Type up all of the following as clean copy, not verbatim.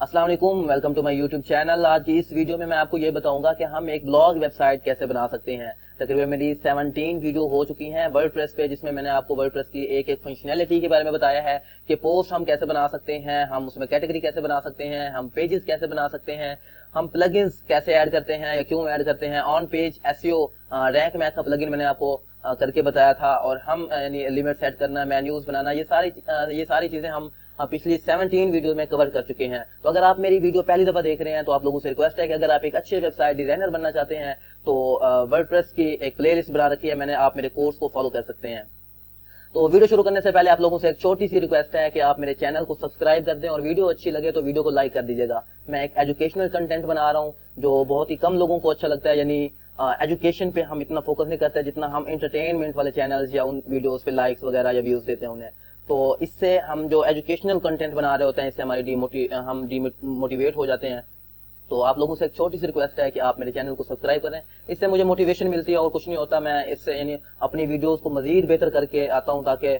अस्सलाम वालेकुम, welcome to my YouTube channel. आज की इस वीडियो में मैं आपको ये बताऊंगा कि हम एक ब्लॉग वेबसाइट कैसे बना सकते हैं। तकरीबन मेरी 17 वीडियो हो चुकी हैं वर्डप्रेस पे, जिसमें मैंने आपको वर्डप्रेस की एक एक फंक्शनैलिटी के बारे में बताया है कि पोस्ट हम कैसे बना सकते हैं, हम उसमें कैटेगरी कैसे बना सकते हैं, हम पेजेस कैसे बना सकते हैं, हम प्लगइन्स कैसे ऐड करते हैं या क्यों ऐड करते हैं, on page SEO rank math का प्लगइन मैंने आपको करके बताया था, और हम यानी लिमिट सेट करना, मेन्यूज बनाना, ये सारी चीजें हम पिछली 17 वीडियो में कवर कर चुके हैं। तो अगर आप मेरी वीडियो पहली दफा देख रहे हैं तो आप लोगों से रिक्वेस्ट है कि अगर आप एक अच्छे वेबसाइट डिजाइनर बनना चाहते हैं तो वर्डप्रेस की एक प्लेलिस्ट बना रखी है मैंने, आप मेरे कोर्स को फॉलो कर सकते हैं। तो वीडियो शुरू करने से पहले आप लोगों से एक छोटी सी रिक्वेस्ट है कि आप मेरे चैनल को सब्सक्राइब कर दें और वीडियो अच्छी लगे तो वीडियो को लाइक कर दीजिएगा। मैं एक एजुकेशनल कंटेंट बना रहा हूँ जो बहुत ही कम लोगों को अच्छा लगता है, यानी एजुकेशन पे हम इतना फोकस नहीं करते जितना हम एंटरटेनमेंट वाले चैनल्स या उन वीडियोस पे लाइक्स वगैरह या व्यूज देते हैं उन्हें। तो इससे हम जो एजुकेशनल कंटेंट बना रहे होते हैं इससे हमारी हम डीमोटिवेट हो जाते हैं। तो आप लोगों से एक छोटी सी रिक्वेस्ट है कि आप मेरे चैनल को सब्सक्राइब करें, इससे मुझे मोटिवेशन मिलती है और कुछ नहीं होता। मैं इससे यानी अपनी वीडियोस को मजीद बेहतर करके आता हूं ताकि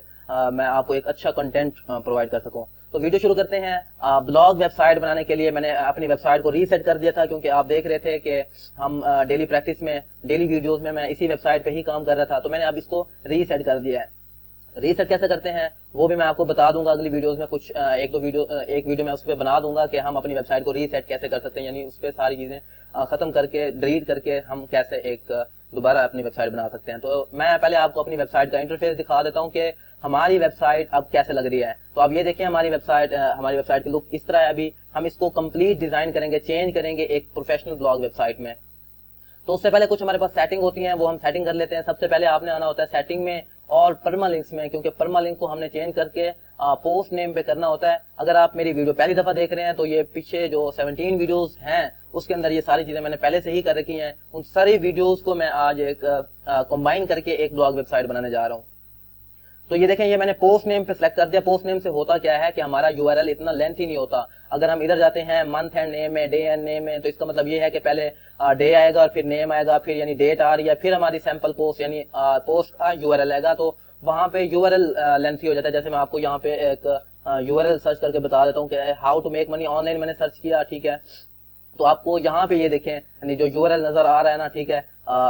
मैं आपको एक अच्छा कंटेंट प्रोवाइड कर सकूं। तो वीडियो शुरू करते हैं। ब्लॉग वेबसाइट बनाने के लिए मैंने अपनी वेबसाइट को रीसेट कर दिया था, क्योंकि आप देख रहे थे कि हम डेली प्रैक्टिस में, डेली वीडियोज में मैं इसी वेबसाइट पे ही काम कर रहा था, तो मैंने अब इसको रीसेट कर दिया है। रीसेट कैसे करते हैं वो भी मैं आपको बता दूंगा अगली वीडियोस में। कुछ एक वीडियो मैं उस पर बना दूंगा कि हम अपनी वेबसाइट को रीसेट कैसे कर सकते हैं, यानी उस पर सारी चीजें खत्म करके, डिलीट करके हम कैसे एक दोबारा अपनी वेबसाइट बना सकते हैं। तो मैं पहले आपको अपनी वेबसाइट का इंटरफेस दिखा देता हूँ कि हमारी वेबसाइट अब कैसे लग रही है। तो अब ये देखें, हमारी वेबसाइट की लुक इस तरह है। अभी हम इसको कंप्लीट डिजाइन करेंगे, चेंज करेंगे एक प्रोफेशनल ब्लॉग वेबसाइट में। तो उससे पहले कुछ हमारे पास सेटिंग होती है, वो हम सेटिंग कर लेते हैं। सबसे पहले आपने आना होता है सेटिंग में और परमालिंक्स में, क्योंकि परमालिंक को हमने चेंज करके पोस्ट नेम पे करना होता है। अगर आप मेरी वीडियो पहली दफा देख रहे हैं तो ये पीछे जो 17 वीडियोस हैं उसके अंदर ये सारी चीजें मैंने पहले से ही कर रखी हैं। उन सारी वीडियोस को मैं आज एक कंबाइन करके एक ब्लॉग वेबसाइट बनाने जा रहा हूँ। तो ये देखें, ये मैंने पोस्ट नेम पे सिलेक्ट कर दिया। पोस्ट नेम से होता क्या है कि हमारा यूआरएल इतना लेंथी नहीं होता। अगर हम इधर जाते हैं मंथ एंड नेम में, डे एंड नेम में, तो इसका मतलब ये है कि पहले डे आएगा और फिर नेम आएगा, फिर यानी डेट आ रही है, फिर हमारी सैंपल पोस्ट यानी पोस्ट का यूआरएल आएगा। तो वहां पे यूआरएल लेंथी हो जाता है। जैसे मैं आपको यहाँ पे एक यूआरएल सर्च करके बता देता हूँ कि how to make money online मैंने सर्च किया, ठीक है। तो आपको यहाँ पे ये देखें, यानी जो यूआरएल नजर आ रहा है ना, ठीक है,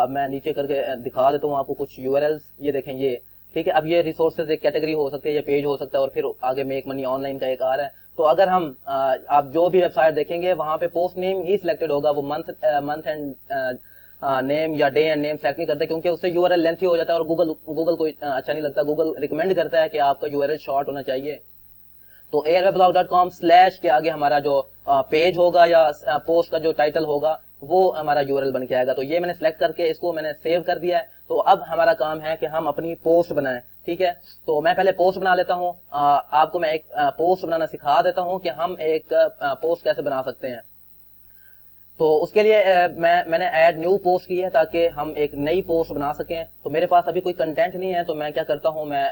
मैं नीचे करके दिखा देता हूँ आपको कुछ यूआरएल्स। ये देखें ये, ठीक है। अब ये रिसोर्सेज एक कैटेगरी हो सकती है, ये पेज हो सकता है, और फिर आगे मेक मनी ऑनलाइन का एक आ रहा है। तो अगर हम आप जो भी वेबसाइट देखेंगे वहां पे पोस्ट नेम ही सिलेक्टेड होगा, वो मंथ एंड नेम या डे एंड नेम सेलेक्ट नहीं करते, क्योंकि उससे यूआरएल लेंथी हो जाता है और गूगल को अच्छा नहीं लगता। गूगल रिकमेंड करता है कि आपका यूआरएल शॉर्ट होना चाहिए। तो airwebblog.com स्लैश के आगे हमारा जो पेज होगा या पोस्ट का जो टाइटल होगा वो हमारा यूआरएल बन के आएगा। तो ये मैंने सेलेक्ट करके इसको मैंने सेव कर दिया है। तो अब हमारा काम है कि हम अपनी पोस्ट बनाएं, ठीक है। तो मैं पहले पोस्ट बना लेता हूँ। आपको मैं एक पोस्ट बनाना सिखा देता हूँ कि हम एक पोस्ट कैसे बना सकते हैं। तो उसके लिए मैंने ऐड न्यू पोस्ट की है ताकि हम एक नई पोस्ट बना सकें। तो मेरे पास अभी कोई कंटेंट नहीं है, तो मैं क्या करता हूँ, मैं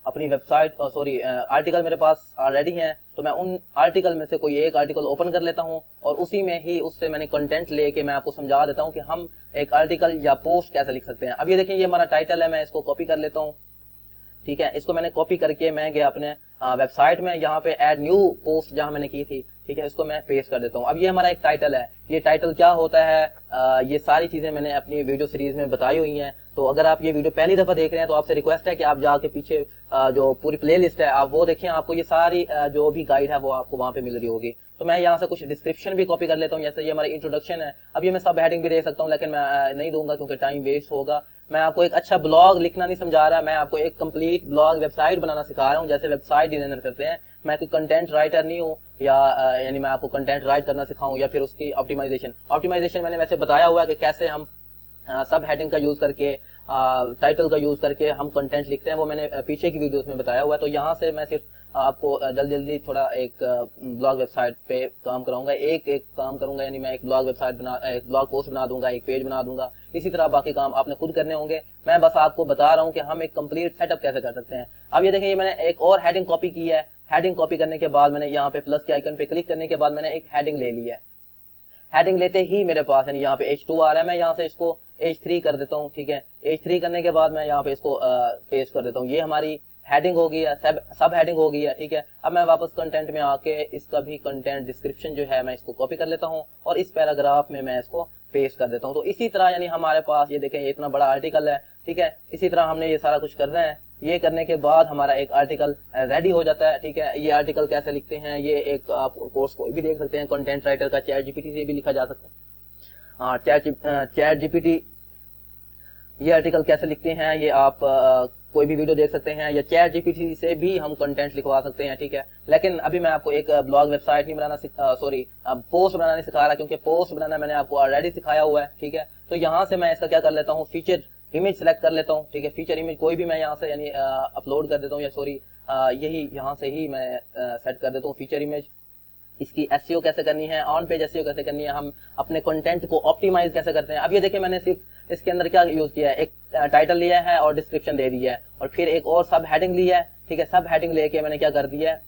अपनी वेबसाइट आर्टिकल मेरे पास ऑलरेडी हैं, तो मैं उन आर्टिकल में से कोई एक आर्टिकल ओपन कर लेता हूं और उसी में ही उससे मैंने कंटेंट लेके मैं आपको समझा देता हूं कि हम एक आर्टिकल या पोस्ट कैसे लिख सकते हैं। अब ये देखिए, ये हमारा टाइटल है, मैं इसको कॉपी कर लेता हूं, ठीक है। इसको मैंने कॉपी करके मैं गया अपने वेबसाइट में, यहाँ पे ऐड न्यू पोस्ट जहां मैंने की थी, ठीक है, इसको मैं पेस्ट कर देता हूँ। अब ये हमारा एक टाइटल है। ये टाइटल क्या होता है, ये सारी चीजें मैंने अपनी वीडियो सीरीज में बताई हुई हैं। तो अगर आप ये वीडियो पहली दफा देख रहे हैं तो आपसे रिक्वेस्ट है कि आप जाके पीछे जो पूरी प्ले लिस्ट है आप वो देखें, आपको ये सारी जो भी गाइड है वो आपको वहां पे मिल रही होगी। तो मैं यहाँ से कुछ डिस्क्रिप्शन भी कॉपी कर लेता हूँ, जैसे ये हमारी इंट्रोडक्शन है। अब ये मैं सब हेडिंग भी दे सकता हूँ, लेकिन मैं नहीं दूंगा क्योंकि टाइम वेस्ट होगा। मैं आपको एक अच्छा ब्लॉग लिखना नहीं समझा रहा, मैं आपको एक कंप्लीट ब्लॉग वेबसाइट बनाना सिखा रहा हूँ, जैसे वेबसाइट डिजाइनर करते हैं। मैं कोई कंटेंट राइटर नहीं हूँ, या यानी मैं आपको कंटेंट राइट करना सिखाऊं या फिर उसकी ऑप्टिमाइजेशन मैंने वैसे बताया हुआ है कि कैसे हम सब हेडिंग का यूज करके, टाइटल का यूज करके हम कंटेंट लिखते हैं, वो मैंने पीछे की वीडियोस में बताया हुआ है। तो यहाँ से मैं सिर्फ आपको जल्दी थोड़ा एक ब्लॉग वेबसाइट पे काम कराऊंगा, एक काम करूंगा, यानी मैं एक ब्लॉग पोस्ट बना दूंगा, एक पेज बना दूंगा। इसी तरह बाकी काम आपने खुद करने होंगे। मैं बस आपको बता रहा हूँ कि हम एक कंप्लीट सेटअप कैसे कर सकते हैं। अब ये देखें, ये मैंने एक और हेडिंग कॉपी की है। हेडिंग कॉपी करने के बाद मैंने यहाँ पे प्लस के आइकन पे क्लिक करने के बाद मैंने एक हेडिंग ले ली है। हेडिंग लेते ही मेरे पास यानी यहाँ पे H2 आ रहा है, मैं यहाँ से इसको H3 कर देता हूँ, ठीक है। H3 करने के बाद मैं यहाँ पे इसको पेस्ट कर देता हूँ। ये हमारी हेडिंग होगी या सब हेडिंग होगी है, ठीक है। अब मैं वापस कंटेंट में आके इसका भी कंटेंट डिस्क्रिप्शन जो है मैं इसको कॉपी कर लेता हूँ और इस पैराग्राफ में मैं इसको पेस्ट कर देता हूँ। तो इसी तरह यानी हमारे पास ये देखें इतना बड़ा आर्टिकल है, ठीक है। इसी तरह हमने ये सारा कुछ करना है। ये करने के बाद हमारा एक आर्टिकल रेडी हो जाता है, ठीक है। ये आर्टिकल कैसे लिखते हैं, ये एक आप कोर्स को भी देख सकते हैं, कंटेंट राइटर का चैट जीपीटी से भी लिखा जा सकता है। चैट जीपीटी ये आर्टिकल कैसे लिखते हैं ये आप कोई भी वीडियो देख सकते हैं, या चैट जीपीटी से भी हम कंटेंट लिखवा सकते हैं, ठीक है। लेकिन अभी मैं आपको एक ब्लॉग वेबसाइट नहीं बनाना पोस्ट बनाना नहीं सिखा रहा, क्योंकि पोस्ट बनाना मैंने आपको ऑलरेडी सिखाया हुआ है, ठीक है। तो यहाँ से मैं इसका क्या कर लेता हूँ, फीचर इमेज सेलेक्ट कर लेता हूँ, ठीक है। फीचर इमेज कोई भी मैं यहाँ से यानी अपलोड कर देता हूँ, या यही यहाँ से ही मैं सेट कर देता हूँ फीचर इमेज। इसकी एसईओ कैसे करनी है, ऑन पेज एसईओ कैसे करनी है, हम अपने कंटेंट को ऑप्टिमाइज कैसे करते हैं। अब ये देखिए मैंने सिर्फ इसके अंदर क्या यूज किया है, एक टाइटल लिया है और डिस्क्रिप्शन दे दिया है, और फिर एक और सब हेडिंग लिया है, ठीक है। सब हेडिंग लेके मैंने क्या कर दिया है,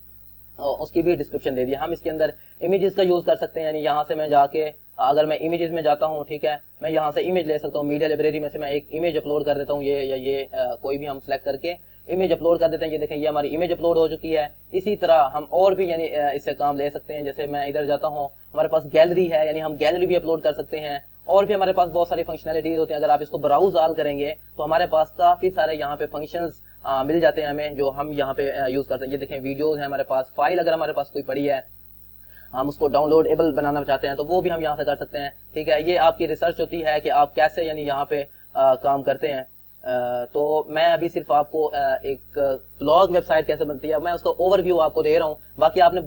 उसकी भी डिस्क्रिप्शन दे दिया। हम इसके अंदर इमेजेस का यूज कर सकते हैं, यानी यहाँ से मैं जाके अगर मैं इमेजेस में जाता हूँ, ठीक है, मैं यहाँ से इमेज ले सकता हूँ। मीडिया लाइब्रेरी में से मैं एक इमेज अपलोड कर देता हूँ, ये कोई भी हम सेलेक्ट करके इमेज अपलोड कर देते हैं। ये देखें ये हमारी इमेज अपलोड हो चुकी है। इसी तरह हम और भी यानी इससे काम ले सकते हैं। जैसे मैं इधर जाता हूँ, हमारे पास गैलरी है, यानी हम गैलरी भी अपलोड कर सकते हैं। और भी हमारे पास बहुत सारी फंक्शनैलिटीज होती हैं। अगर आप इसको ब्राउज ऑल करेंगे तो हमारे पास काफी सारे यहाँ पे फंक्शंस मिल जाते हैं हमें, जो हम यहाँ पे यूज करते हैं। ये देखें वीडियोज है हमारे पास, फाइल अगर हमारे पास कोई पड़ी है, हम उसको डाउनलोडेबल बनाना चाहते हैं तो वो भी हम यहाँ से कर सकते हैं, ठीक है। ये आपकी रिसर्च होती है कि आप कैसे यानी यहाँ पे काम करते हैं। तो मैं अभी सिर्फ आपको एक ब्लॉग वेबसाइट कैसे बनती है मैं उसका ओवरव्यू आपको दे रहा हूँ। बाकी आपने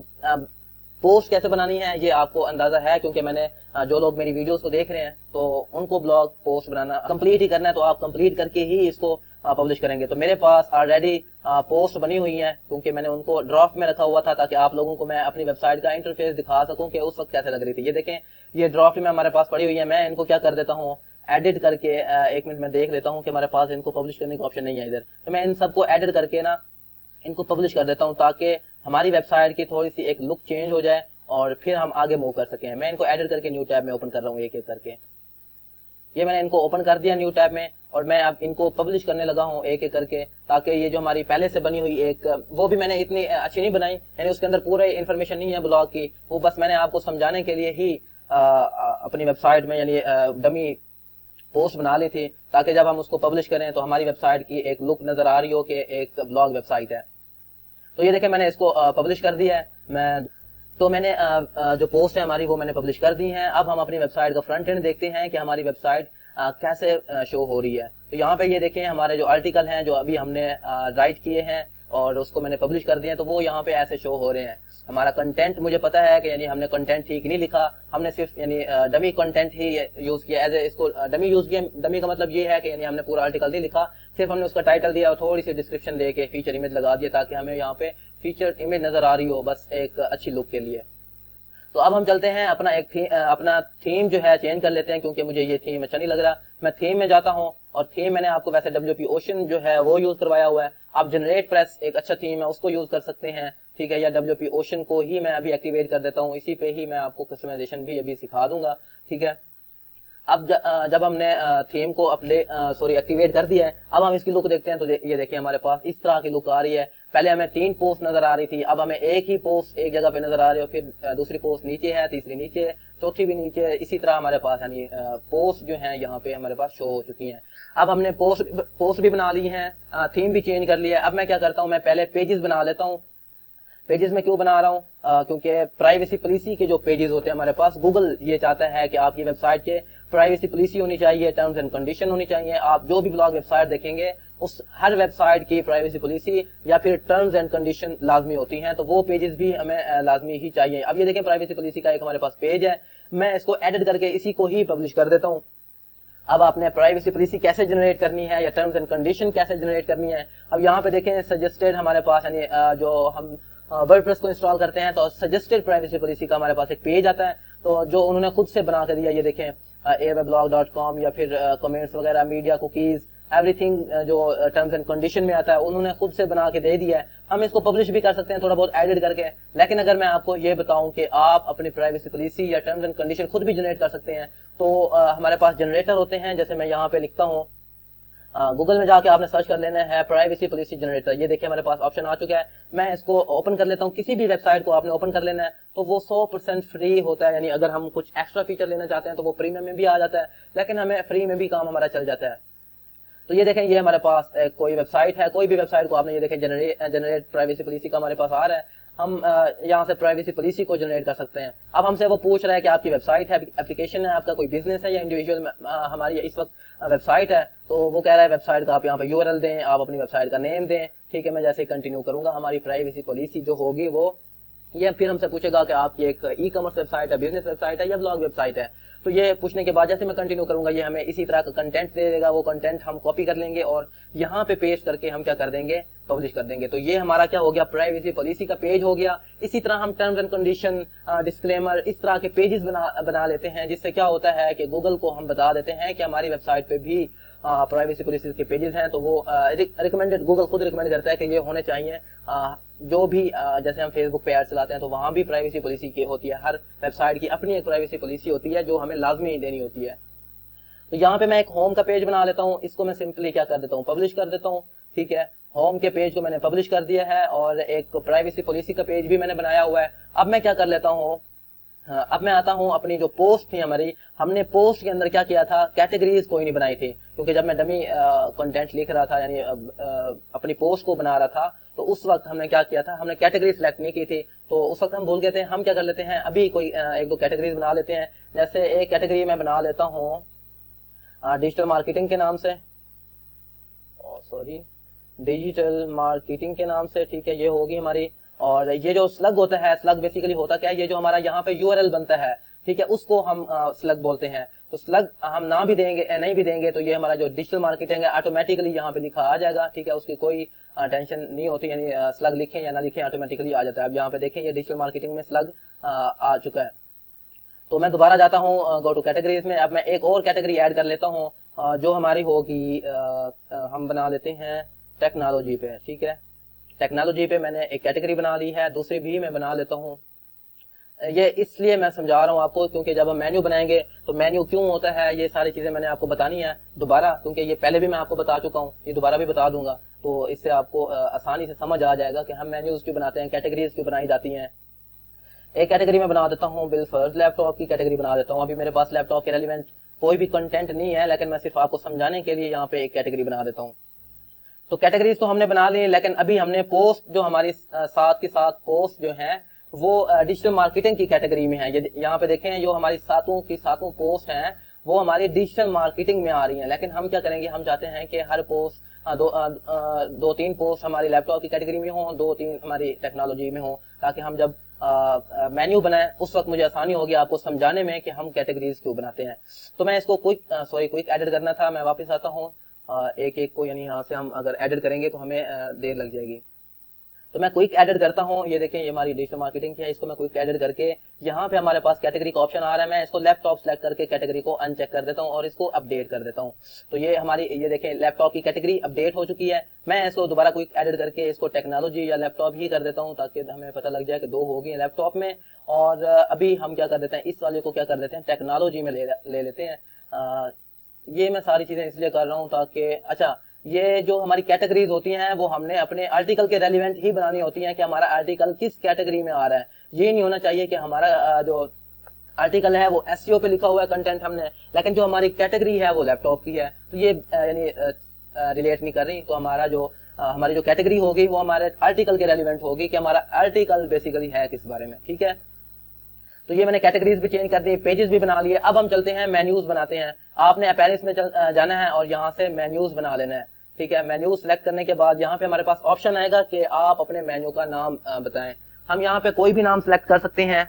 पोस्ट कैसे बनानी है ये आपको अंदाजा है, क्योंकि मैंने जो लोग मेरी वीडियोस को देख रहे हैं तो उनको ब्लॉग पोस्ट बनाना कंप्लीट ही करना है, तो आप कंप्लीट करके ही इसको पब्लिश करेंगे। तो मेरे पास ऑलरेडी पोस्ट बनी हुई है, क्योंकि मैंने उनको ड्राफ्ट में रखा हुआ था ताकि आप लोगों को मैं अपनी वेबसाइट का इंटरफेस दिखा सकूं कि उस वक्त कैसे लग रही थी। ये देखें ये ड्राफ्ट में हमारे पास पड़ी हुई है। मैं इनको क्या कर देता हूँ, एडिट करके एक मिनट में देख लेता हूँ कि हमारे पास इनको पब्लिश करने का ऑप्शन नहीं है इधर, तो मैं इन सबको एडिट करके ना इनको पब्लिश कर देता हूँ ताकि हमारी वेबसाइट की थोड़ी सी एक लुक चेंज हो जाए और फिर हम आगे मूव कर सकें। मैं इनको एडिट करके न्यू टैब में ओपन कर रहा हूँ एक एक करके। ये मैंने इनको ओपन कर दिया न्यू टैब में और मैं अब इनको पब्लिश करने लगा हूँ एक एक करके, ताकि ये जो हमारी पहले से बनी हुई एक वो भी मैंने इतनी अच्छी नहीं बनाई, यानी उसके अंदर पूरा इन्फॉर्मेशन नहीं है ब्लॉग की, वो बस मैंने आपको समझाने के लिए ही अपनी वेबसाइट में यानी डमी पोस्ट बना ली थी, ताकि जब हम उसको पब्लिश करें तो हमारी वेबसाइट की एक लुक नजर आ रही हो कि एक ब्लॉग वेबसाइट है। तो ये देखें मैंने इसको पब्लिश कर दिया है। मैंने जो पोस्ट है हमारी वो मैंने पब्लिश कर दी है। अब हम अपनी वेबसाइट का फ्रंट एंड देखते हैं कि हमारी वेबसाइट कैसे शो हो रही है। तो यहाँ पे ये देखें हमारे जो आर्टिकल हैं जो अभी हमने राइट किए हैं और उसको मैंने पब्लिश कर दिया है, तो वो यहाँ पे ऐसे शो हो रहे हैं। हमारा कंटेंट मुझे पता है कि यानी हमने कंटेंट ठीक नहीं लिखा, हमने सिर्फ यानी डमी कंटेंट ही यूज किया, एज ए इसको डमी यूज किया। डमी का मतलब ये है कि यानी हमने पूरा आर्टिकल नहीं लिखा, सिर्फ हमने उसका टाइटल दिया और थोड़ी सी डिस्क्रिप्शन दे के फीचर इमेज लगा दिया ताकि हमें यहाँ पे फीचर इमेज नजर आ रही हो, बस एक अच्छी लुक के लिए। तो अब हम चलते हैं अपना थीम जो है चेंज कर लेते हैं, क्योंकि मुझे ये थीम अच्छा नहीं लग रहा। मैं थीम में जाता हूँ और थीम मैंने आपको वैसे WP ओशन जो है वो यूज करवाया हुआ है। आप जनरेट प्रेस एक अच्छा थीम है उसको यूज कर सकते हैं, ठीक है, या WP ओशन को ही मैं अभी एक्टिवेट कर देता हूँ। इसी पे ही मैं आपको कस्टमाइजेशन भी अभी सिखा दूंगा, ठीक है। अब जब हमने थीम को एक्टिवेट कर दिया है, अब हम इसकी लुक देखते हैं। तो ये देखिए हमारे पास इस तरह की लुक आ रही है। पहले हमें 3 पोस्ट नजर आ रही थी, अब हमें एक ही पोस्ट एक जगह पे नजर आ रही है, फिर दूसरी पोस्ट नीचे है, तीसरी नीचे है, चौथी भी नीचे है। इसी तरह हमारे पास यानी पोस्ट जो है यहाँ पे हमारे पास शो हो चुकी है। अब हमने पोस्ट भी बना ली है, थीम भी चेंज कर लिया है। अब मैं क्या करता हूँ, मैं पहले पेजेस बना लेता हूँ। पेजेस में क्यों बना रहा हूँ, क्योंकि प्राइवेसी पॉलिसी के जो पेजेस होते हैं हमारे पास, गूगल ये चाहता है कि आपकी वेबसाइट के प्राइवेसी पॉलिसी होनी चाहिए, टर्म्स एंड कंडीशन होनी चाहिए। आप जो भी ब्लॉग वेबसाइट देखेंगे उस हर वेबसाइट की प्राइवेसी पॉलिसी या फिर टर्म्स एंड कंडीशन लाजमी होती हैं, तो वो पेजेस भी हमें लाजमी ही चाहिए। अब ये देखें प्राइवेसी पॉलिसी का एक हमारे पास पेज है, मैं इसको एडिट करके इसी को ही पब्लिश कर देता हूँ। अब आपने प्राइवेसी पॉलिसी कैसे जनरेट करनी है या टर्म्स एंड कंडीशन कैसे जनरेट करनी है, अब यहाँ पे देखें सजेस्टेड हमारे पास यानी जो हम वर्डप्रेस को इंस्टॉल करते हैं तो सजेस्टेड प्राइवेसी पॉलिसी का हमारे पास एक पेज आता है, तो जो उन्होंने खुद से बना के दिया। ये देखें airweblog.com या फिर कमेंट्स वगैरह, मीडिया कुकीज, एवरीथिंग जो टर्म्स एंड कंडीशन में आता है उन्होंने खुद से बना के दे दिया है। हम इसको पब्लिश भी कर सकते हैं थोड़ा बहुत एडिट करके, लेकिन अगर मैं आपको ये बताऊं कि आप अपनी प्राइवेसी पॉलिसी या टर्म्स एंड कंडीशन खुद भी जनरेट कर सकते हैं, तो हमारे पास जनरेटर होते हैं। जैसे मैं यहाँ पे लिखता हूँ गूगल में जाके आपने सर्च कर लेना है प्राइवेसी पॉलिसी जनरेटर। ये देखिए हमारे पास ऑप्शन आ चुका है, मैं इसको ओपन कर लेता हूँ। किसी भी वेबसाइट को आपने ओपन कर लेना है तो वो 100% फ्री होता है, यानी अगर हम कुछ एक्स्ट्रा फीचर लेना चाहते हैं तो वो प्रीमियम में भी आ जाता है, लेकिन हमें फ्री में भी काम हमारा चल जाता है। तो ये देखें, ये हमारे पास कोई वेबसाइट है, कोई भी वेबसाइट को आपने ये देखें जनरेट प्राइवेसी पॉलिसी का हमारे पास आ रहा है। हम यहाँ से प्राइवेसी पॉलिसी को जनरेट कर सकते हैं। अब हमसे वो पूछ रहा है कि आपकी वेबसाइट है, एप्लीकेशन है, आपका कोई बिजनेस है या इंडिविजुअल हमारी इस वक्त वेबसाइट है। तो वो कह रहा है वेबसाइट का आप यहाँ पे यूआरएल दें, आप अपनी वेबसाइट का नेम दें। ठीक है, मैं जैसे कंटिन्यू करूंगा, हमारी प्राइवेसी पॉलिसी जो होगी वो ये फिर हमसे पूछेगा कि आपकी एक ई कॉमर्स वेबसाइट है, बिजनेस वेबसाइट है या ब्लॉग वेबसाइट है। तो ये पूछने के बाद जैसे मैं कंटिन्यू करूंगा, ये हमें इसी तरह का कंटेंट दे देगा। वो कंटेंट हम कॉपी कर लेंगे और यहाँ पे पेस्ट करके हम क्या कर देंगे, पब्लिश कर देंगे। तो ये हमारा क्या हो गया, प्राइवेसी पॉलिसी का पेज हो गया। इसी तरह हम टर्म्स एंड कंडीशन, डिस्क्लेमर, इस तरह के पेजेस बना लेते हैं, जिससे क्या होता है कि गूगल को हम बता देते हैं कि हमारी वेबसाइट पे भी प्राइवेसी पॉलिसीज के पेजेस हैं। तो वो रिकमेंडेड, गूगल खुद रिकमेंड करता है कि ये होने चाहिए। जो भी जैसे हम फेसबुक पे ऐड चलाते हैं तो वहां भी प्राइवेसी पॉलिसी की होती है। हर वेबसाइट की अपनी एक प्राइवेसी पॉलिसी होती है जो हमें लाजमी देनी होती है। तो यहाँ पे मैं एक होम का पेज बना लेता हूँ, इसको मैं सिंपली क्या कर देता हूँ, पब्लिश कर देता हूँ। ठीक है, होम के पेज को मैंने पब्लिश कर दिया है और एक प्राइवेसी पॉलिसी का पेज भी मैंने बनाया हुआ है। अब मैं क्या कर लेता हूँ, अब मैं आता हूँ अपनी जो पोस्ट थी हमारी, हमने पोस्ट के अंदर क्या किया था, कैटेगरीज कोई नहीं बनाई थी, क्योंकि जब मैं डमी कंटेंट लिख रहा था, यानी अपनी पोस्ट को बना रहा था, तो उस वक्त हमने क्या किया था, हमने कैटेगरी सिलेक्ट नहीं की थी। तो उस वक्त हम भूल गए थे। हम क्या कर लेते हैं, अभी कोई एक दो कैटेगरीज बना लेते हैं। जैसे एक कैटेगरी मैं बना लेता हूँ डिजिटल मार्केटिंग के नाम से, सॉरी डिजिटल मार्केटिंग के नाम से। ठीक है, ये होगी हमारी। और ये जो स्लग होता है, स्लग बेसिकली होता क्या है, ये जो हमारा यहाँ पे यूआरएल बनता है, ठीक है, उसको हम स्लग बोलते हैं। तो स्लग हम ना भी देंगे, नहीं भी देंगे, तो ये हमारा जो डिजिटल मार्केटिंग है ऑटोमेटिकली यहाँ पे लिखा आ जाएगा। ठीक है, उसकी कोई टेंशन नहीं होती, यानी स्लग लिखें या ना लिखें ऑटोमेटिकली आ जाता है। अब यहाँ पे देखें, ये डिजिटल मार्केटिंग में स्लग आ चुका है। तो मैं दोबारा जाता हूँ गो टू कैटेगरीज में। अब मैं एक और कैटेगरी ऐड कर लेता हूँ जो हमारी होगी, हम बना लेते हैं टेक्नोलॉजी पे। ठीक है, टेक्नोलॉजी पे मैंने एक कैटेगरी बना ली है, दूसरी भी मैं बना लेता हूँ। ये इसलिए मैं समझा रहा हूँ आपको, क्योंकि जब हम मेन्यू बनाएंगे तो मेन्यू क्यों होता है, ये सारी चीजें मैंने आपको बतानी है दोबारा, क्योंकि ये पहले भी मैं आपको बता चुका हूँ, ये दोबारा भी बता दूंगा। तो इससे आपको आसानी से समझ आ जाएगा कि हम मेन्यूज क्यों बनाते हैं, कैटेगरीज क्यों बनाई जाती हैं। एक कैटेगरी में बना देता हूँ बिल फर्स्ट लैपटॉप की कैटेगरी बना देता हूँ। अभी मेरे पास लैपटॉप के रेलिवेंट कोई भी कंटेंट नहीं है, लेकिन मैं सिर्फ आपको समझाने के लिए यहाँ पे एक कैटेगरी बना देता हूँ। तो कैटेगरीज तो हमने बना ली, लेकिन अभी हमने पोस्ट जो हमारी साथ के साथ पोस्ट जो है वो डिजिटल मार्केटिंग की कैटेगरी में है। ये यहाँ पे देखें, जो हमारी सातों की सातों पोस्ट हैं वो हमारी डिजिटल मार्केटिंग में आ रही हैं। लेकिन हम क्या करेंगे, हम चाहते हैं कि हर पोस्ट दो तीन पोस्ट हमारी लैपटॉप की कैटेगरी में हो, दो तीन हमारी टेक्नोलॉजी में हो, ताकि हम जब मेन्यू बनाए उस वक्त मुझे आसानी होगी आपको समझाने में कि हम कैटेगरीज क्यों बनाते हैं। तो मैं इसको क्विक एडिट करना था, मैं वापस आता हूँ एक एक को, यानी यहाँ से हम अगर एडिट करेंगे तो हमें देर लग जाएगी। तो मैं क्विक एडिट करता हूँ। ये देखें, ये हमारी डिजिटल मार्केटिंग की है, इसको मैं क्विक एडिट करके यहाँ पे हमारे पास कैटेगरी का ऑप्शन आ रहा है, मैं इसको लैपटॉप सेलेक्ट करके कैटेगरी को अनचेक कर देता हूँ और इसको अपडेट कर देता हूँ। तो ये हमारी, ये देखें, लैपटॉप की कैटेगरी अपडेट हो चुकी है। मैं इसको दोबारा क्विक एडिट करके इसको टेक्नोलॉजी या लैपटॉप ही कर देता हूँ, ताकि हमें पता लग जाए कि दो होगी लैपटॉप में। और अभी हम क्या कर देते हैं, इस वाले को क्या कर देते हैं, टेक्नोलॉजी में ले लेते हैं। ये मैं सारी चीजें इसलिए कर रहा हूँ ताकि, अच्छा, ये जो हमारी कैटेगरीज होती हैं वो हमने अपने आर्टिकल के रेलिवेंट ही बनानी होती हैं कि हमारा आर्टिकल किस कैटेगरी में आ रहा है। ये नहीं होना चाहिए कि हमारा जो आर्टिकल है वो एसईओ पे लिखा हुआ है कंटेंट हमने, लेकिन जो हमारी कैटेगरी है वो लैपटॉप की है। तो ये यानी रिलेट नहीं कर रही। तो हमारी जो कैटेगरी होगी वो हमारे आर्टिकल के रेलिवेंट होगी कि हमारा आर्टिकल बेसिकली है किस बारे में। ठीक है, तो ये मैंने कैटेगरीज भी चेंज कर दी, पेजेस भी बना लिए। अब हम चलते हैं मेन्यूज बनाते हैं। आपने अपैरेंस में जाना है और यहाँ से मेन्यूज बना लेना है। ठीक है, मेन्यू सेलेक्ट करने के बाद यहाँ पे हमारे पास ऑप्शन आएगा कि आप अपने मेन्यू का नाम बताएं। हम यहाँ पे कोई भी नाम सेलेक्ट कर सकते हैं।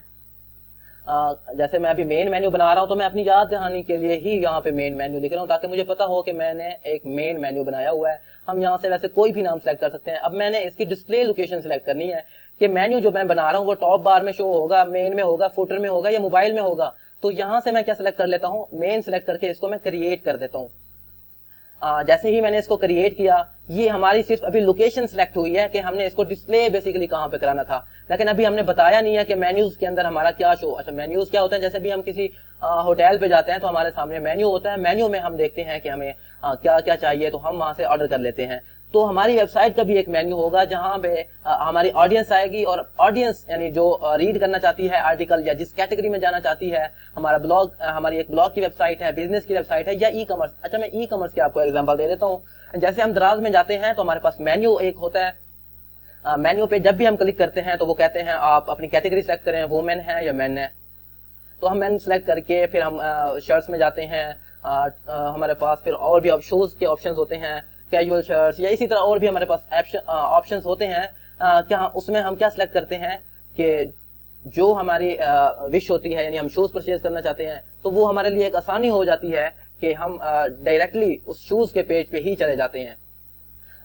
जैसे मैं अभी मेन मेन्यू बना रहा हूँ तो मैं अपनी याद दहानी के लिए ही यहाँ पे मेन मेन्यू लिख रहा हूँ, ताकि मुझे पता हो कि मैंने एक मेन मेन्यू बनाया हुआ है। हम यहाँ से वैसे कोई भी नाम सेलेक्ट कर सकते हैं। अब मैंने इसकी डिस्प्ले लोकेशन सेलेक्ट करनी है कि मेन्यू जो मैं बना रहा हूँ वो टॉप बार में शो होगा, मेन में होगा, फुटर में होगा या मोबाइल में होगा। तो यहाँ से मैं क्या सेलेक्ट कर लेता हूँ, मेन सेलेक्ट करके इसको मैं क्रिएट कर देता हूँ। जैसे ही मैंने इसको क्रिएट किया, ये हमारी सिर्फ अभी लोकेशन सेलेक्ट हुई है कि हमने इसको डिस्प्ले बेसिकली कहाँ पे कराना था, लेकिन अभी हमने बताया नहीं है कि मेन्यूज के अंदर हमारा क्या शो। अच्छा, मेन्यूज क्या होता है, जैसे भी हम किसी होटल पे जाते हैं तो हमारे सामने मेन्यू होता है, मेन्यू में हम देखते हैं कि हमें क्या क्या चाहिए, तो हम वहां से ऑर्डर कर लेते हैं। तो हमारी वेबसाइट का भी एक मेन्यू होगा जहां पे हमारी ऑडियंस आएगी, और ऑडियंस यानी जो रीड करना चाहती है आर्टिकल या जिस कैटेगरी में जाना चाहती है, हमारा ब्लॉग, हमारी एक ब्लॉग की वेबसाइट है, बिजनेस की वेबसाइट है, या ई कॉमर्स। अच्छा, मैं ई कॉमर्स की आपको एग्जांपल दे देता हूँ। जैसे हम दराज में जाते हैं तो हमारे पास मेन्यू एक होता है, मेन्यू पे जब भी हम क्लिक करते हैं तो वो कहते हैं आप अपनी कैटेगरी सेलेक्ट करें, वुमेन है या मैन है। तो हम मैन सेलेक्ट करके फिर हम शर्ट्स में जाते हैं, हमारे पास फिर और भी शूज के ऑप्शंस होते हैं, कैजुअल शर्ट्स, या इसी तरह और भी हमारे पास ऑप्शंस होते हैं। क्या उसमें हम क्या सिलेक्ट करते हैं कि जो हमारी विश होती है, यानी हम शूज परचेज करना चाहते हैं, तो वो हमारे लिए एक आसानी हो जाती है कि हम डायरेक्टली उस शूज के पेज पे ही चले जाते हैं।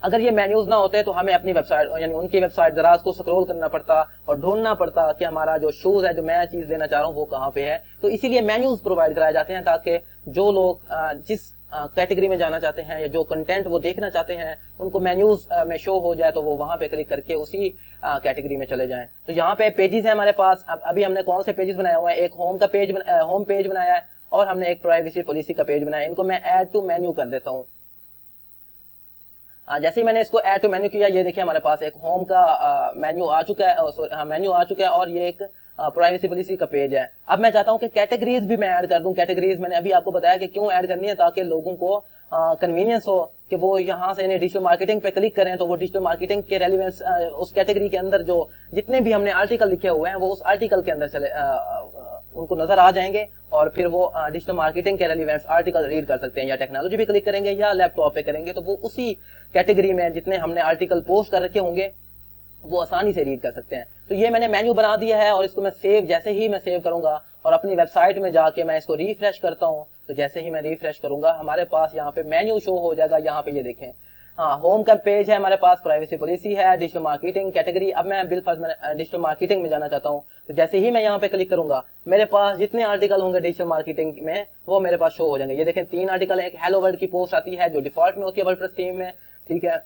अगर ये मेन्यूज ना होते तो हमें अपनी वेबसाइट यानी उनकी वेबसाइट दराज को स्क्रॉल करना पड़ता और ढूंढना पड़ता कि हमारा जो शूज है, जो मैं चीज लेना चाह रहा हूँ, वो कहाँ पे है। तो इसीलिए मेन्यूज प्रोवाइड कराए जाते हैं ताकि जो लोग जिस कैटेगरी में जाना चाहते हैं या जो कंटेंट वो देखना चाहते हैं, उनको मेन्यूज में शो हो जाए, तो वो वहां पे क्लिक करके उसी कैटेगरी में चले जाएं। तो यहाँ पे पेजेस है हमारे पास। अभी हमने कौन से पेजेस बनाए हुए हैं, एक होम पेज बनाया है, और हमने एक प्राइवेसी पॉलिसी का पेज बनाया। इनको मैं ऐड टू मेन्यू कर देता हूँ। जैसे ही मैंने इसको ऐड टू मेन्यू किया, ये देखिए हमारे पास एक होम का मेन्यू आ चुका है, मेन्यू आ चुका है, और ये एक प्राइवेसी पॉलिसी का पेज है। अब मैं चाहता हूं कि कैटेगरीज भी मैं ऐड कर दूं। कैटेगरीज मैंने अभी आपको बताया कि क्यों ऐड करनी है, ताकि लोगों को कन्वीनियंस हो कि वो यहाँ से डिजिटल मार्केटिंग पे क्लिक करें तो वो डिजिटल मार्केटिंग के रेलिवेंस उस कैटेगरी के अंदर जो जितने भी हमने आर्टिकल लिखे हुए हैं वो उस आर्टिकल के अंदर चले उनको नजर आ जाएंगे, और फिर वो डिजिटल मार्केटिंग के रेलिवेंस आर्टिकल रीड कर सकते हैं। या टेक्नोलॉजी पे क्लिक करेंगे या लैपटॉप पे करेंगे तो वो उसी कैटेगरी में जितने हमने आर्टिकल पोस्ट कर रखे होंगे वो आसानी से रीड कर सकते हैं। तो ये मैंने मेन्यू बना दिया है, और इसको मैं सेव, जैसे ही मैं सेव करूंगा और अपनी वेबसाइट में जाके मैं इसको रिफ्रेश करता हूं, तो जैसे ही मैं रिफ्रेश करूंगा हमारे पास यहाँ पे मेन्यू शो हो जाएगा। यहाँ पे ये देखें, हाँ, होम का पेज है हमारे पास, प्राइवेसी पॉलिसी है, डिजिटल मार्केटिंग कैटेगरी। अब मैं डिजिटल मार्केटिंग में जाना चाहता हूँ, तो जैसे ही मैं यहाँ पे क्लिक करूंगा मेरे पास जितने आर्टिकल होंगे डिजिटल मार्केटिंग में वो मेरे पास शो हो जाएंगे। ये देखें 3 आर्टिकल है। एक हेलो वर्ल्ड की पोस्ट आती है जो डिफॉल्ट में होती है वर्डप्रेस थीम में, ठीक है,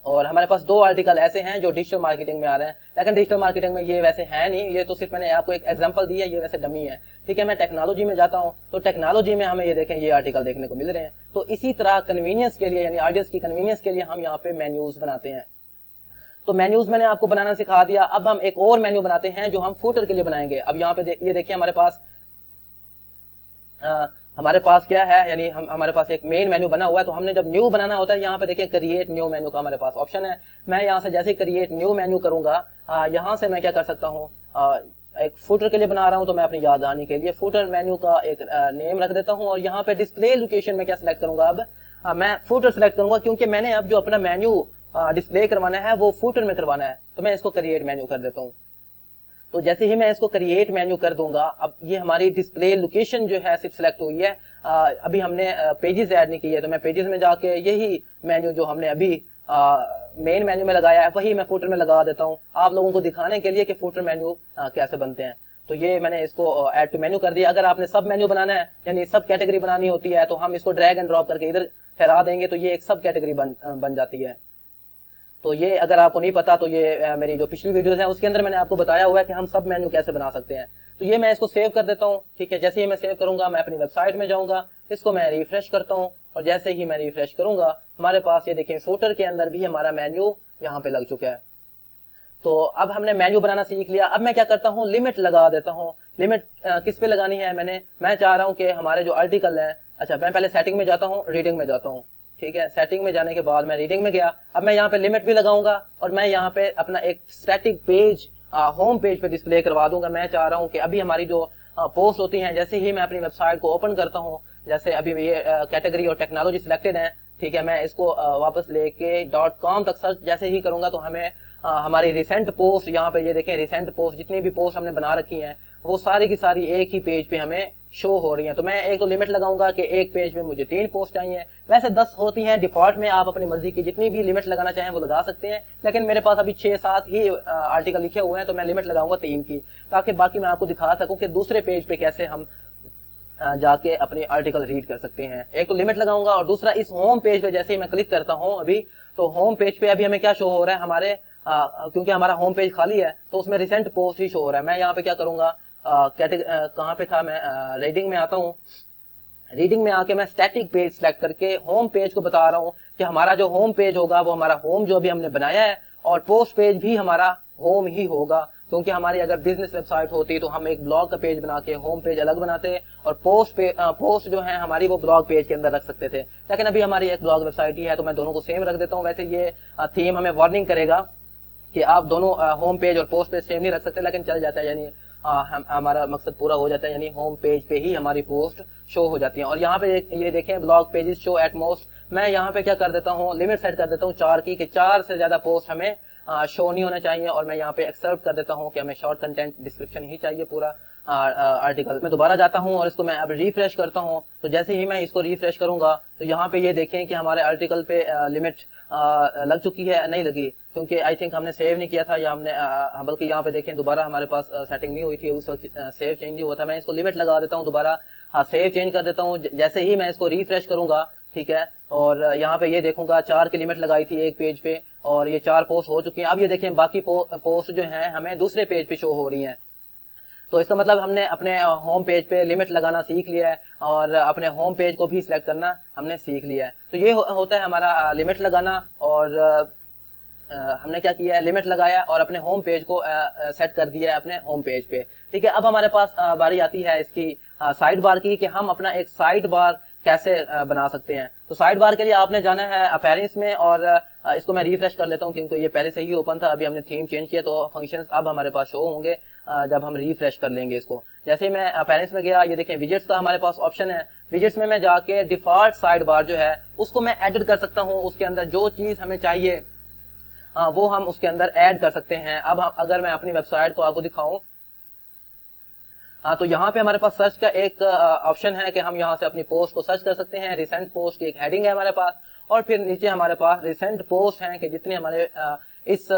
और हमारे पास 2 आर्टिकल ऐसे हैं जो डिजिटल मार्केटिंग में आ रहे हैं, लेकिन डिजिटल मार्केटिंग में ये वैसे है नहीं। ये तो सिर्फ मैंने आपको एक एग्जांपल दी है, ये वैसे डमी है, ठीक है। मैं टेक्नोलॉजी में जाता हूं तो टेक्नोलॉजी में हमें ये देखें ये आर्टिकल देखने को मिल रहे हैं। तो इसी तरह कन्वीनियंस के लिए, यानी ऑडियंस की कन्वीनियंस के लिए हम यहाँ पे मेन्यूज बनाते हैं। तो मेन्यूज मैंने आपको बनाना सिखा दिया। अब हम एक और मेन्यू बनाते हैं जो हम फूटर के लिए बनाएंगे। अब यहाँ पे ये देखिए हमारे पास क्या है, यानी हमारे पास एक मेन मेन्यू बना हुआ है। तो हमने जब न्यू बनाना होता है, यहाँ पे देखिए क्रिएट न्यू मेन्यू का हमारे पास ऑप्शन है। मैं यहाँ से जैसे क्रिएट न्यू मेन्यू करूंगा, यहाँ से मैं क्या कर सकता हूँ, एक फुटर के लिए बना रहा हूँ तो मैं अपनी याद आने के लिए फुटर मेन्यू का एक नेम रख देता हूँ। और यहाँ पे डिस्प्ले लोकेशन में क्या सिलेक्ट करूंगा, अब मैं फुटर सिलेक्ट करूंगा, क्योंकि मैंने अब जो अपना मेन्यू डिस्प्ले करवाना है वो फुटर में करवाना है। तो मैं इसको क्रिएट मेन्यू कर देता हूँ। तो जैसे ही मैं इसको क्रिएट मेन्यू कर दूंगा, अब ये हमारी डिस्प्ले लोकेशन जो है सिर्फ सिलेक्ट हुई है। अभी हमने पेजेस ऐड नहीं किए, तो मैं पेजेस में जाके यही मेन्यू जो हमने अभी मेन मेन्यू में लगाया है वही मैं फुटर में लगा देता हूँ, आप लोगों को दिखाने के लिए कि फुटर मेन्यू कैसे बनते हैं। तो ये मैंने इसको ऐड टू मेन्यू कर दिया। अगर आपने सब मेन्यू बनाना है, यानी सब कैटेगरी बनानी होती है, तो हम इसको ड्रैग एंड ड्रॉप करके इधर ठहरा देंगे तो ये एक सब कैटेगरी बन जाती है। तो ये अगर आपको नहीं पता तो ये मेरी जो पिछली वीडियोस हैं उसके अंदर मैंने आपको बताया हुआ है कि हम सब मेन्यू कैसे बना सकते हैं। तो ये मैं इसको सेव कर देता हूँ, ठीक है। जैसे ही मैं सेव करूंगा मैं अपनी वेबसाइट में जाऊंगा, इसको मैं रिफ्रेश करता हूँ, और जैसे ही मैं रिफ्रेश करूंगा हमारे पास ये देखिए फुटर के अंदर भी हमारा मेन्यू यहाँ पे लग चुका है। तो अब हमने मेन्यू बनाना सीख लिया। अब मैं क्या करता हूँ, लिमिट लगा देता हूँ। लिमिट किस पे लगानी है, मैं चाह रहा हूँ कि हमारे जो आर्टिकल है, अच्छा मैं पहले सेटिंग में जाता हूँ, रीडिंग में जाता हूँ, ठीक है। सेटिंग में जाने के बाद मैं रीडिंग में गया। अब मैं यहाँ पे लिमिट भी लगाऊंगा, और मैं यहाँ पे अपना एक स्टैटिक पेज होम पेज पे डिस्प्ले करवा दूंगा। मैं चाह रहा हूँ कि अभी हमारी जो पोस्ट होती हैं, जैसे ही मैं अपनी वेबसाइट को ओपन करता हूँ, जैसे अभी ये कैटेगरी और टेक्नोलॉजी सिलेक्टेड है, ठीक है, मैं इसको वापस लेके .com तक सर्च जैसे ही करूंगा तो हमें हमारी रिसेंट पोस्ट, यहाँ पे ये देखें रिसेंट पोस्ट, जितनी भी पोस्ट हमने बना रखी हैं वो सारी की सारी एक ही पेज पे हमें शो हो रही हैं। तो मैं एक तो लिमिट लगाऊंगा कि एक पेज में मुझे 3 पोस्ट चाहिए। वैसे 10 होती हैं डिफॉल्ट में, आप अपनी मर्जी की जितनी भी लिमिट लगाना चाहें वो लगा सकते हैं, लेकिन मेरे पास अभी 6-7 ही आर्टिकल लिखे हुए हैं, तो मैं लिमिट लगाऊंगा 3 की, ताकि बाकी मैं आपको दिखा सकूं कि दूसरे पेज पे कैसे हम जाके अपनी आर्टिकल रीड कर सकते हैं। एक तो लिमिट लगाऊंगा, और दूसरा इस होम पेज पे जैसे ही मैं क्लिक करता हूं अभी, तो होम पेज पे अभी हमें क्या शो हो रहा है, हमारे क्योंकि हमारा होम पेज खाली है तो उसमें रिसेंट पोस्ट ही शो हो रहा है। मैं यहाँ पे क्या करूंगा, कहाँ पे था मैं, रीडिंग में आता हूँ। रीडिंग में आके मैं स्टैटिक पेज सेलेक्ट करके होम पेज को बता रहा हूँ कि हमारा जो होम पेज होगा वो हमारा होम जो अभी हमने बनाया है, और पोस्ट पेज भी हमारा होम ही होगा। क्योंकि हमारी अगर बिजनेस वेबसाइट होती तो हम एक ब्लॉग का पेज बना के होम पेज अलग बनाते, और पोस्ट जो है हमारी वो ब्लॉग पेज के अंदर रख सकते थे। लेकिन अभी हमारी एक ब्लॉग वेबसाइट ही है तो मैं दोनों को सेम रख देता हूँ। वैसे ये थीम हमें वार्निंग करेगा कि आप दोनों होम पेज और पोस्ट पेज सेम नहीं रख सकते, लेकिन चल जाता है, यानी हमारा मकसद पूरा हो जाता है, यानी होम पेज पे ही हमारी पोस्ट शो हो जाती है। और यहाँ पे ये देखें, blog pages show at most, मैं यहाँ पे क्या कर देता हूँ, लिमिट सेट कर देता हूँ 4 की, कि 4 से ज्यादा पोस्ट हमें शो नहीं होना चाहिए। और मैं यहाँ पे एक्सेप्ट कर देता हूँ कि हमें शॉर्ट कंटेंट डिस्क्रिप्शन ही चाहिए पूरा आर्टिकल। मैं दोबारा जाता हूँ और इसको मैं अब रिफ्रेश करता हूँ। तो जैसे ही मैं इसको रिफ्रेश करूंगा तो यहाँ पे ये देखें कि हमारे आर्टिकल पे लिमिट लग चुकी है, नहीं लगी, क्योंकि आई थिंक हमने सेव नहीं किया था, या हमने बल्कि यहाँ पे देखें दोबारा हमारे पास सेटिंग नहीं हुई थी, उस वक्त सेव चेंज नहीं हुआ था। मैं इसको लिमिट लगा देता हूँ, दोबारा सेव चेंज कर देता हूँ। जैसे ही मैं इसको रिफ्रेश करूंगा, ठीक है, और यहाँ पे ये देखूंगा 4 की लिमिट लगाई थी एक पेज पे, और ये 4 पोस्ट हो चुकी हैं। अब ये देखें बाकी पोस्ट जो हैं हमें दूसरे पेज पे शो हो रही हैं। तो इसका मतलब हमने अपने होम पेज पे लिमिट लगाना सीख लिया है, और अपने होम पेज को भी सिलेक्ट करना हमने सीख लिया है। तो ये होता है हमारा लिमिट लगाना, और हमने क्या किया है, लिमिट लगाया और अपने होम पेज को सेट कर दिया है अपने होम पेज पे। ठीक है, अब हमारे पास बारी आती है इसकी साइड बार की, कि हम अपना एक साइड बार कैसे बना सकते हैं। तो साइड बार के लिए आपने जाना है अपीयरेंस में, और इसको मैं रिफ्रेश कर लेता हूँ क्योंकि ये पहले से ही ओपन था, अभी हमने थीम चेंज किया तो फंक्शंस अब हमारे पास शो होंगे जब हम रिफ्रेश कर लेंगे इसको। जैसे ही मैं अपीयरेंस में गया, ये देखें विजेट्स का हमारे पास ऑप्शन है। विजेट्स में मैं जाके डिफॉल्ट साइड बार जो है उसको मैं एडिट कर सकता हूँ, उसके अंदर जो चीज हमें चाहिए वो हम उसके अंदर ऐड कर सकते हैं। अब अगर मैं अपनी वेबसाइट को आपको दिखाऊं, तो यहाँ पे हमारे पास सर्च का एक ऑप्शन है कि हम यहाँ से अपनी पोस्ट को सर्च कर सकते हैं। रिसेंट पोस्ट की एक हेडिंग है हमारे पास, और फिर नीचे हमारे पास रिसेंट पोस्ट हैं कि जितने हमारे इस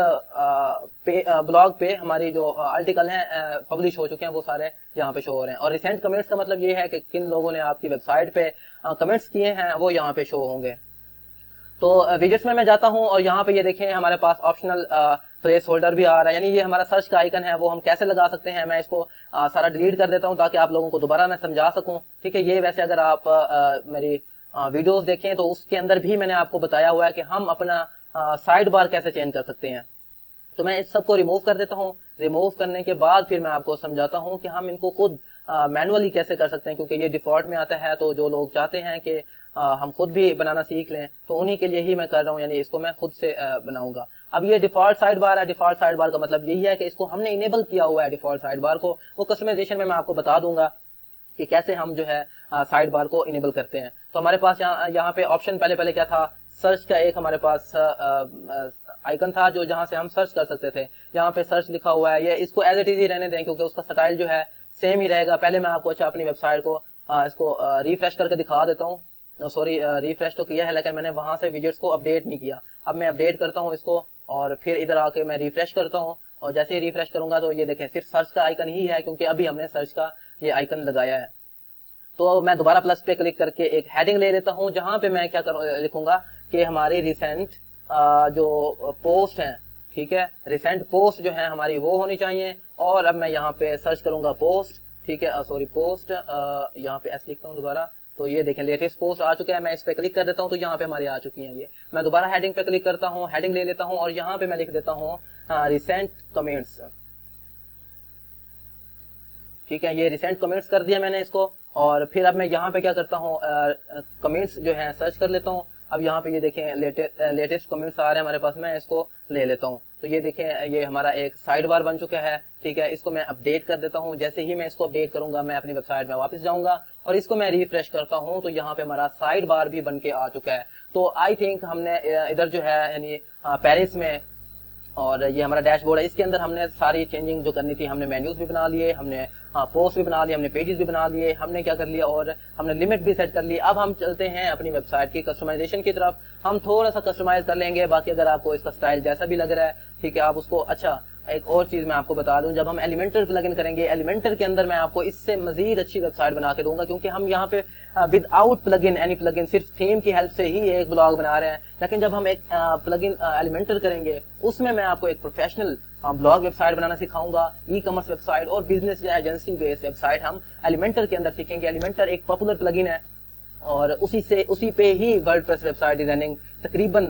ब्लॉग पे हमारी जो आर्टिकल हैं पब्लिश हो चुके हैं वो सारे यहाँ पे शो हो रहे हैं। और रिसेंट कमेंट्स का मतलब ये है कि किन लोगों ने आपकी वेबसाइट पे कमेंट्स किए हैं वो यहाँ पे शो होंगे। तो विजेट्स में मैं जाता हूँ और यहाँ पे ये देखें हमारे पास ऑप्शनल प्लेस होल्डर भी आ रहा है, यानी ये हमारा सर्च का आइकन है, वो हम कैसे लगा सकते हैं। मैं इसको सारा डिलीट कर देता हूँ ताकि आप लोगों को दोबारा मैं समझा सकूं। ठीक है, ये वैसे अगर आप मेरी वीडियोस देखें तो उसके अंदर भी मैंने आपको बताया हुआ है कि हम अपना साइड बार कैसे चेंज कर सकते हैं। तो मैं इस सबको रिमूव कर देता हूँ। रिमूव करने के बाद फिर मैं आपको समझाता हूँ कि हम इनको खुद मैनुअली कैसे कर सकते हैं, क्योंकि ये डिफॉल्ट में आता है। तो जो लोग चाहते हैं कि हम खुद भी बनाना सीख लें तो उन्हीं के लिए ही मैं कर रहा हूँ, यानी इसको मैं खुद से बनाऊंगा। अब ये डिफॉल्ट साइड बार है। डिफॉल्ट साइड बार का मतलब यही है कि इसको हमने इनेबल किया हुआ है डिफॉल्ट साइड बार को। वो कस्टमाइजेशन में मैं आपको बता दूंगा कि कैसे हम जो है साइड बार को इनेबल करते हैं। तो हमारे पास यहाँ पे ऑप्शन पहले क्या था, सर्च का एक हमारे पास आइकन था जो जहां से हम सर्च कर सकते थे। यहाँ पे सर्च लिखा हुआ है, ये इसको एज इट इज ही रहने दें क्योंकि उसका स्टाइल जो है सेम ही रहेगा। पहले मैं आपको अपनी वेबसाइट को इसको रिफ्रेश करके दिखा देता हूँ। सॉरी, रिफ्रेश तो किया है लेकिन मैंने वहां से विजेट्स को अपडेट नहीं किया। अब मैं अपडेट करता हूँ इसको और फिर इधर आके मैं रिफ्रेश करता हूँ, और जैसे ही रिफ्रेश करूंगा तो ये देखें सिर्फ सर्च का आइकन ही है क्योंकि अभी हमने सर्च का ये आइकन लगाया है। तो मैं दोबारा प्लस पे क्लिक करके एक हेडिंग ले लेता हूँ जहां पे मैं क्या लिखूंगा कि हमारी रिसेंट जो पोस्ट हैं, ठीक है, रिसेंट पोस्ट जो है हमारी वो होनी चाहिए। और अब मैं यहाँ पे सर्च करूंगा पोस्ट, ठीक है, सॉरी पोस्ट, यहाँ पे एस लिखता हूँ दोबारा। तो ये देखें लेटेस्ट पोस्ट आ चुका है। मैं इस पे क्लिक कर देता हूँ तो यहाँ पे हमारी आ चुकी हैं ये। मैं दोबारा हेडिंग पे क्लिक करता हूँ, हेडिंग ले लेता हूँ और यहाँ पे मैं लिख देता हूँ रिसेंट कमेंट्स। ठीक है, ये रिसेंट कमेंट्स कर दिया मैंने इसको। और फिर अब मैं यहाँ पे क्या करता हूँ, कमेंट्स जो है सर्च कर लेता हूँ। अब यहाँ पे ये देखें लेटेस्ट कमेंट्स आ रहे हैं हमारे पास, मैं इसको ले लेता हूँ। तो ये देखें ये हमारा एक साइड बार बन चुका है। ठीक है, इसको मैं अपडेट कर देता हूँ। जैसे ही मैं इसको अपडेट करूंगा मैं अपनी वेबसाइट में वापस जाऊंगा और इसको मैं रिफ्रेश करता हूँ तो यहाँ पे हमारा साइड बार भी बन के आ चुका है। तो आई थिंक हमने इधर जो है यानी पेरिस में, और ये हमारा डैशबोर्ड है, इसके अंदर हमने सारी चेंजिंग जो करनी थी हमने मेन्यूज भी बना लिए, हमने पोस्ट भी बना लिए, हमने पेजेस भी बना लिए, हमने क्या कर लिया और हमने लिमिट भी सेट कर ली। अब हम चलते हैं अपनी वेबसाइट की कस्टमाइजेशन की तरफ। हम थोड़ा सा कस्टमाइज कर लेंगे, बाकी अगर आपको इसका स्टाइल जैसा भी लग रहा है, ठीक है, आप उसको अच्छा ایک اور چیز میں آپ کو بتا دوں، جب ہم ایلیمنٹر پلگن کریں گے، ایلیمنٹر کے اندر میں آپ کو اس سے مزید اچھی ویب سائٹ بنا کے دوں گا، کیونکہ ہم یہاں پہ ود آؤٹ پلگن اینی پلگن صرف تھیم کی ہیلپ سے ہی ایک بلاگ بنا رہے ہیں. لیکن جب ہم ایک پلگن ایلیمنٹر کریں گے، اس میں آپ کو ایک پروفیشنل بلاگ ویب سائٹ بنانا سکھاؤں گا، ای کامرس ویب سائٹ اور بزنس یا ایجنسی بیس ویب سائٹ ہم ایلیمنٹر کے اندر سیکھیں گے. ایلیمنٹر ایک پاپولر پلگن ہے اور اسی پہ ہی WordPress website designing تقریباً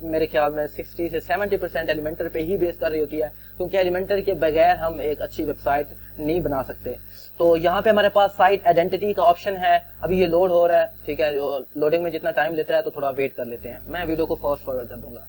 میرے خیال میں 60 سے 70% ایلیمنٹر پہ ہی بیس کر رہی ہوتی ہے، کیونکہ ایلیمنٹر کے بغیر ہم ایک اچھی ویب سائٹ نہیں بنا سکتے. تو یہاں پہ ہمارے پاس سائٹ آئیڈینٹی کا آپشن ہے، ابھی یہ لوڈ ہو رہا ہے. ٹھیک ہے، لوڈنگ میں جتنا ٹائم لیتا ہے تو تھوڑا ویٹ کر لیتے ہیں. میں ویڈیو کو فاسٹ فارورڈ کر دوں گا.